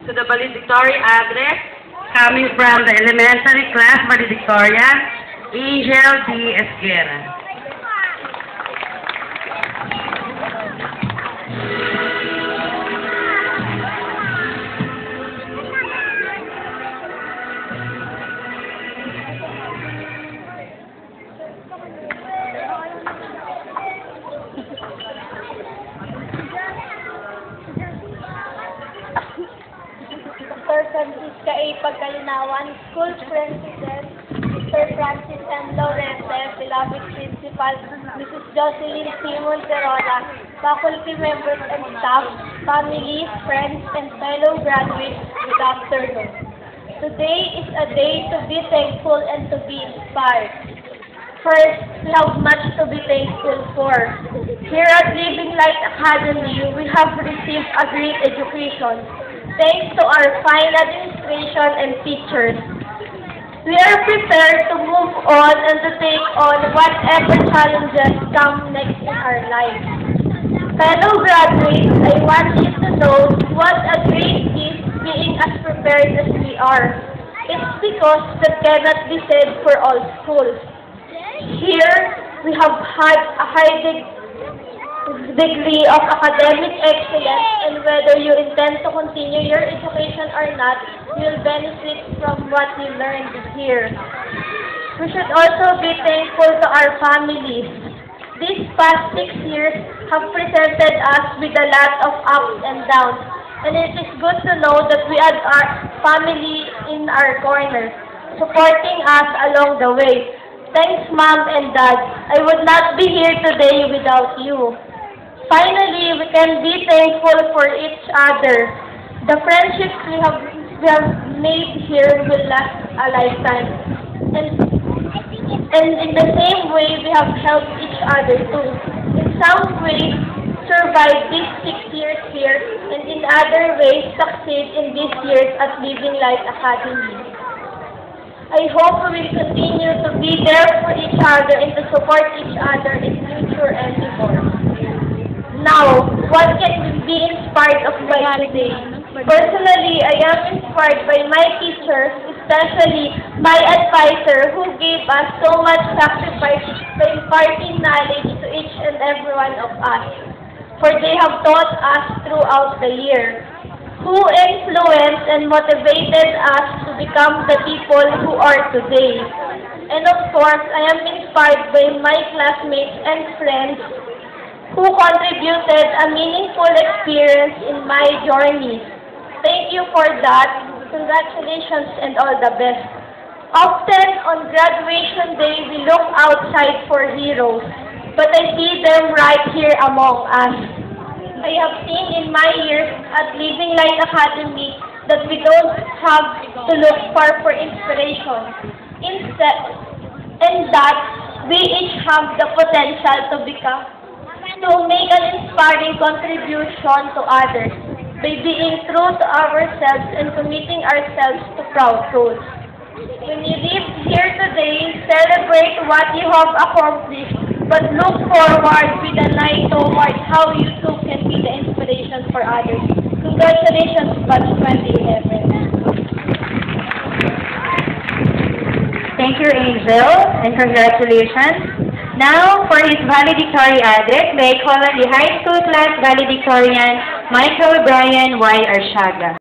To the valedictorian address, coming from the elementary class valedictorian, Angel D. Esguera. Sir Francisca A. Pagkalinawan, School President, Mr. Francis N. Lorente, beloved Principal, Mrs. Jocelyn C. Monterola, faculty members and staff, family, friends, and fellow graduates, good afternoon. Today is a day to be thankful and to be inspired. First, we have much to be thankful for. Here at Living Light Academy, we have received a great education. Thanks to our fine administration and teachers. We are prepared to move on and to take on whatever challenges come next in our lives. Fellow graduates, I want you to know what a great gift being as prepared as we are. It's because that cannot be said for all schools. Here, we have had a high degree of academic excellence, and whether you intend to continue your education or not, you'll benefit from what you learned here. We should also be thankful to our families. These past 6 years have presented us with a lot of ups and downs, and it is good to know that we have our family in our corner, supporting us along the way. Thanks, Mom and Dad. I would not be here today without you. Finally, we can be thankful for each other. The friendships we have made here will last a lifetime. And in the same way, we have helped each other too. In some ways, survive these 6 years here, and in other ways, succeed in these years at Living Light Academy. I hope we will continue to be there for each other and to support each other in future endeavors. Now, what can be inspired of by today? Personally, I am inspired by my teachers, especially my advisor, who gave us so much sacrifice by imparting knowledge to each and every one of us. For they have taught us throughout the year, who influenced and motivated us to become the people who are today. And of course, I am inspired by my classmates and friends who contributed a meaningful experience in my journey. Thank you for that. Congratulations and all the best. Often on graduation day, we look outside for heroes, but I see them right here among us. I have seen in my years at Living Light Academy that we don't have to look far for inspiration. Instead, and that we each have the potential to make an inspiring contribution to others by being true to ourselves and committing ourselves to proud goals. When you live here today, celebrate what you have accomplished, but look forward with an eye towards how you too can be the inspiration for others. Congratulations, Batch 2011. Thank you, Angel, and congratulations. Now, for his valedictory address, may I call on the high school class valedictorian, Michael Brian Y. Arshaga.